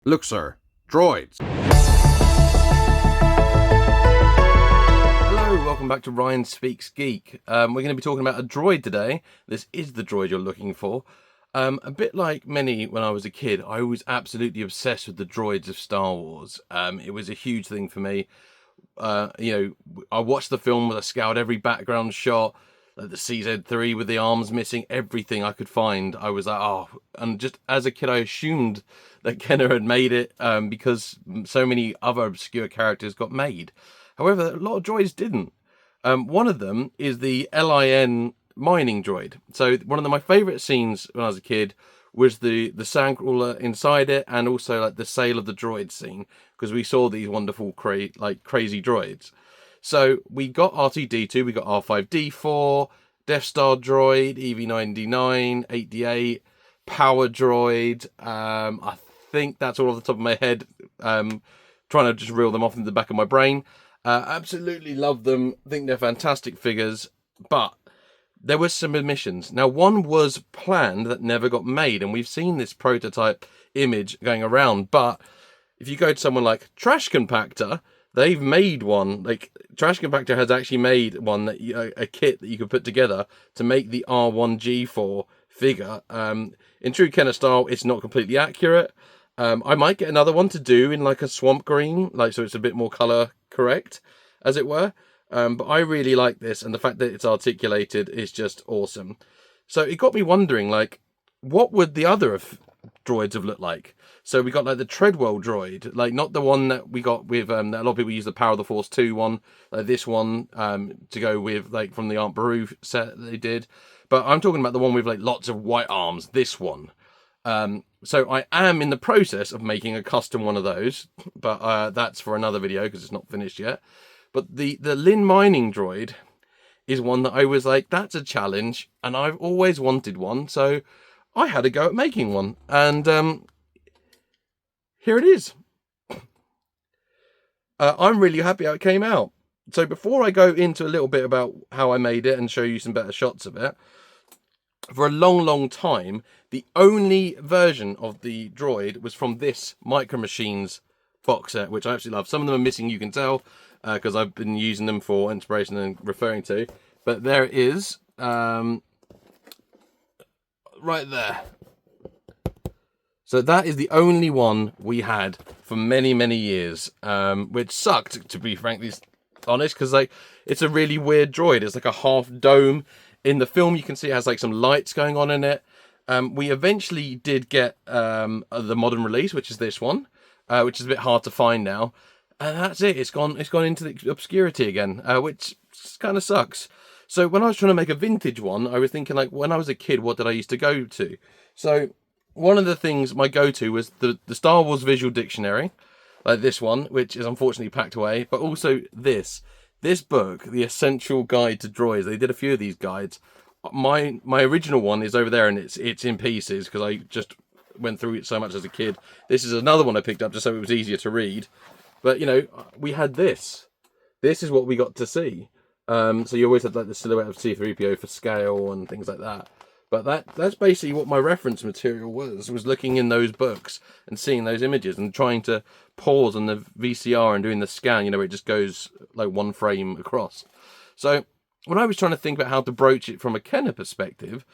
Look, sir, droids. Hello, welcome back to Ryan Speaks Geek. We're going to be talking about a droid today. This is the droid you're looking for. A bit like many when I was a kid, I was absolutely obsessed with the droids of Star Wars. It was a huge thing for me. I watched the film, I scoured every background shot, like the CZ3 with the arms missing, everything I could find. I was like, oh, and just as a kid, I assumed that Kenner had made it because so many other obscure characters got made. However, a lot of droids didn't. One of them is the LIN mining droid. So one of my favourite scenes when I was a kid was the sandcrawler inside it, and also like the sale of the droid scene, because we saw these wonderful crazy droids. So we got R2-D2, we got R5-D4, Death Star Droid, EV-99, 8D8, Power Droid. I think that's all off the top of my head. Trying to just reel them off in the back of my brain. Absolutely love them. Think they're fantastic figures, but there were some omissions. Now, one was planned that never got made, and we've seen this prototype image going around, but if you go to someone like Trash Compactor, they've made one. Like, Trash Compactor has actually made one, that a kit that you could put together to make the R1G4 figure. In true Kenner style, it's not completely accurate. I might get another one to do in like a swamp green, like so it's a bit more colour correct, as it were. But I really like this, and the fact that it's articulated is just awesome. So it got me wondering, like, what would the other droids have looked like? So we got like the Treadwell droid, like not the one that we got with that a lot of people use, the Power of the Force 2 one, this one to go with like from the Aunt Beru set that they did. But I'm talking about the one with like lots of white arms, this one. So I am in the process of making a custom one of those, but that's for another video because it's not finished yet. But the LIN mining droid is one that I was like, that's a challenge, and I've always wanted one, so I had a go at making one, and here it is. I'm really happy how it came out. So before I go into a little bit about how I made it and show you some better shots of it, for a long time, the only version of the droid was from this Micro Machines box set, which I absolutely love. Some of them are missing, you can tell, because I've been using them for inspiration and referring to. But there it is, right there. So that is the only one we had for many years, which sucked, to be frankly honest, because like it's a really weird droid. It's like a half dome. In the film, you can see it has like some lights going on in it. We eventually did get the modern release, which is this one, which is a bit hard to find now. And that's it. It's gone into the obscurity again, which kind of sucks. So when I was trying to make a vintage one, I was thinking, like, when I was a kid, what did I used to go to? So one of the things my go-to was the Star Wars Visual Dictionary, like this one, which is unfortunately packed away, but also this book, The Essential Guide to Droids. They did a few of these guides. My original one is over there, and it's in pieces because I just went through it so much as a kid. This is another one I picked up just so it was easier to read. But, you know, we had this. This is what we got to see. So you always had like the silhouette of C-3PO for scale and things like that. But that's basically what my reference material was looking in those books and seeing those images and trying to pause on the VCR and doing the scan, you know, it just goes like one frame across. So when I was trying to think about how to broach it from a Kenner perspective,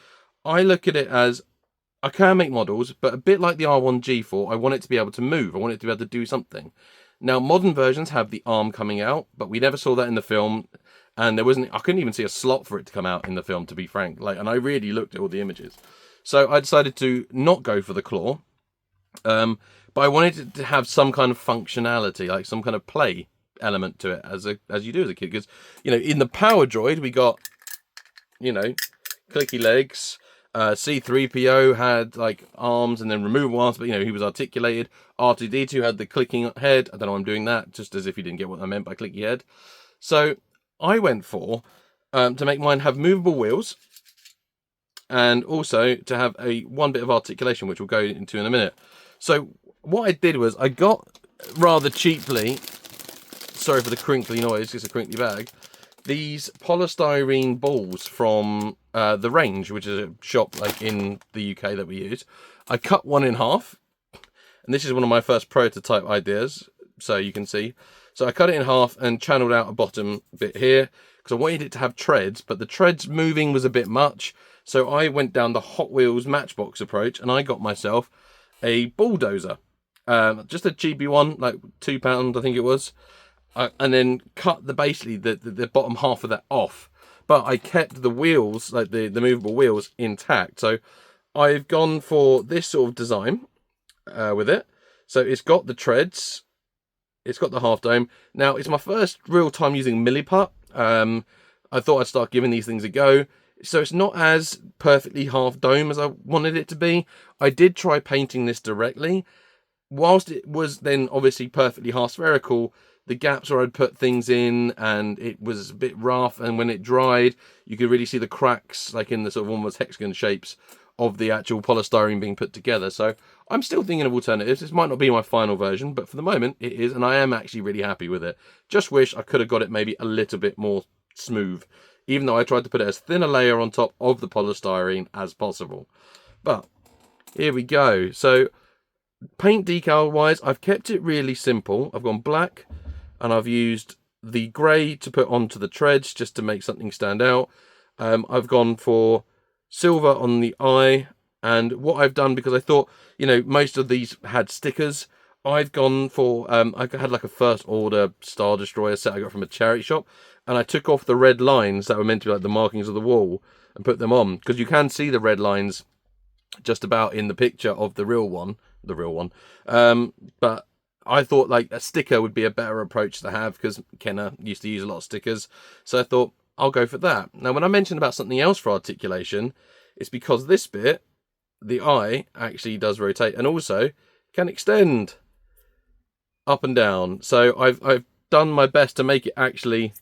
I look at it as I can make models, but a bit like the R1G4, I want it to be able to move. I want it to be able to do something. Now, modern versions have the arm coming out, but we never saw that in the film. And I couldn't even see a slot for it to come out in the film, to be frank. And I really looked at all the images. So I decided to not go for the claw. But I wanted it to have some kind of functionality, like some kind of play element to it, as you do as a kid. Because, you know, in the Power Droid, we got, you know, clicky legs. C-3PO had, like, arms and then removable arms, but, you know, he was articulated. R2-D2 had the clicking head. I don't know why I'm doing that, just as if you didn't get what I meant by clicky head. So I went for to make mine have movable wheels, and also to have one bit of articulation, which we'll go into in a minute. So what I did was I got rather cheaply, sorry for the crinkly noise, it's a crinkly bag, these polystyrene balls from The Range, which is a shop like in the UK that we use. I cut one in half, And this is one of my first prototype ideas, so you can see. So I cut it in half and channeled out a bottom bit here because I wanted it to have treads, but the treads moving was a bit much. So I went down the Hot Wheels Matchbox approach and I got myself a bulldozer. Just a cheapy one, like £2, I think it was. And then cut basically the bottom half of that off. But I kept the wheels, like the movable wheels, intact. So I've gone for this sort of design with it. So it's got the treads. It's got the half dome. Now, it's my first real time using Milliput. I thought I'd start giving these things a go. So it's not as perfectly half dome as I wanted it to be. I did try painting this directly. Whilst it was then obviously perfectly half spherical, the gaps where I'd put things in and it was a bit rough, and when it dried, you could really see the cracks, like in the sort of almost hexagon shapes of the actual polystyrene being put together. So I'm still thinking of alternatives. This might not be my final version, but for the moment it is, and I am actually really happy with it. Just wish I could have got it maybe a little bit more smooth, even though I tried to put it as thin a layer on top of the polystyrene as possible. But here we go. So paint decal wise, I've kept it really simple. I've gone black and I've used the grey to put onto the treads just to make something stand out. I've gone for silver on the eye, and what I've done, because I thought, you know, most of these had stickers, I've gone for, I had like a first order Star Destroyer set I got from a charity shop, and I took off the red lines that were meant to be like the markings of the wall and put them on, because you can see the red lines just about in the picture of the real one. But I thought like a sticker would be a better approach to have, because Kenner used to use a lot of stickers. So I thought I'll go for that. Now, when I mentioned about something else for articulation, it's because this bit, the eye, actually does rotate and also can extend up and down. So I've done my best to make it actually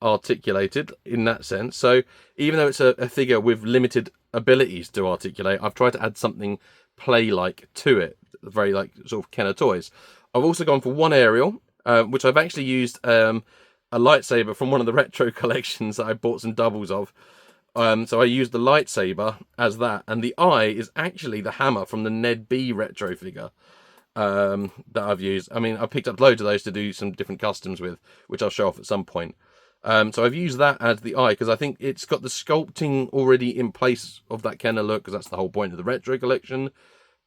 articulated in that sense. So even though it's a figure with limited abilities to articulate, I've tried to add something play-like to it, very like sort of Kenner toys. I've also gone for one aerial, which I've actually used a lightsaber from one of the retro collections that I bought some doubles of. So I used the lightsaber as that, and the eye is actually the hammer from the Ned B retro figure that I've used. I mean, I picked up loads of those to do some different customs with, which I'll show off at some point. So I've used that as the eye because I think it's got the sculpting already in place of that Kenner look, because that's the whole point of the retro collection.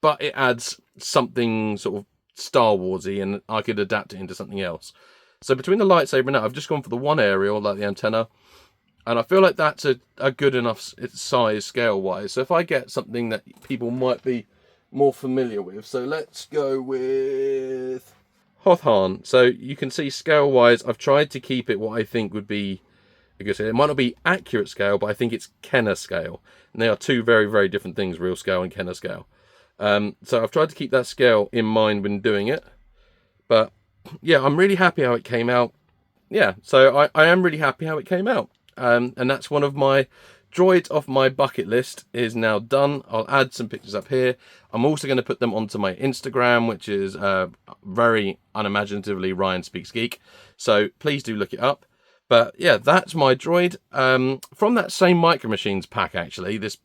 But it adds something sort of Star Warsy, and I could adapt it into something else. So between the lightsaber and that, I've just gone for the one aerial, like the antenna. And I feel like that's a good enough size scale-wise. So if I get something that people might be more familiar with. So let's go with Hothan. So you can see scale-wise, I've tried to keep it what I think would be a good scale. It might not be accurate scale, but I think it's Kenner scale. And they are two very, very different things, real scale and Kenner scale. So I've tried to keep that scale in mind when doing it. But yeah, I'm really happy how it came out. Yeah, so I am really happy how it came out. And that's one of my droids off my bucket list is now done. I'll add some pictures up here. I'm also going to put them onto my Instagram, which is very unimaginatively Ryan Speaks Geek. So please do look it up. But yeah, that's my droid. From that same Micro Machines pack, actually, this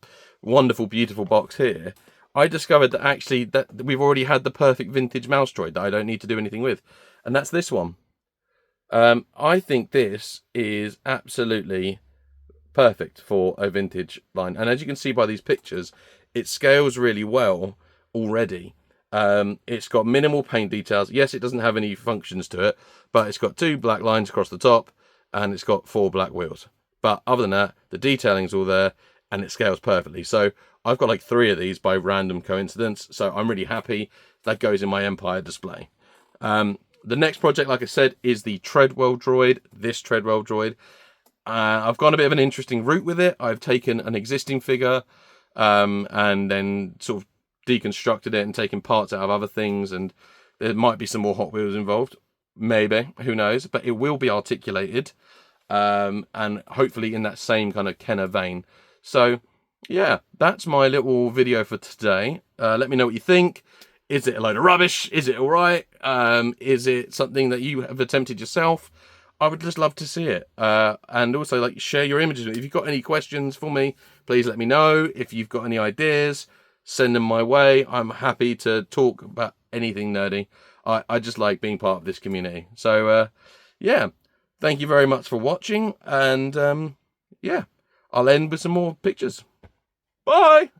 wonderful, beautiful box here, I discovered that actually that we've already had the perfect vintage Mouse Droid that I don't need to do anything with. And that's this one. I think this is absolutely perfect for a vintage line, and as you can see by these pictures, it scales really well already. It's got minimal paint details. Yes, it doesn't have any functions to it, but it's got 2 black lines across the top and it's got 4 black wheels. But other than that, the detailing's all there and it scales perfectly. So I've got like 3 of these by random coincidence, so I'm really happy. That goes in my Empire display. The next project, like I said, is the Treadwell Droid, this Treadwell Droid. I've gone a bit of an interesting route with it. I've taken an existing figure and then sort of deconstructed it and taken parts out of other things, and there might be some more Hot Wheels involved. Maybe, who knows? But it will be articulated and hopefully in that same kind of Kenner vein. So yeah, that's my little video for today. Let me know what you think. Is it a load of rubbish? Is it all right? Is it something that you have attempted yourself? I would just love to see it. And also, like, share your images. If you've got any questions for me, please let me know. If you've got any ideas, send them my way. I'm happy to talk about anything nerdy. I just like being part of this community. So, yeah, thank you very much for watching. And, yeah, I'll end with some more pictures. Bye!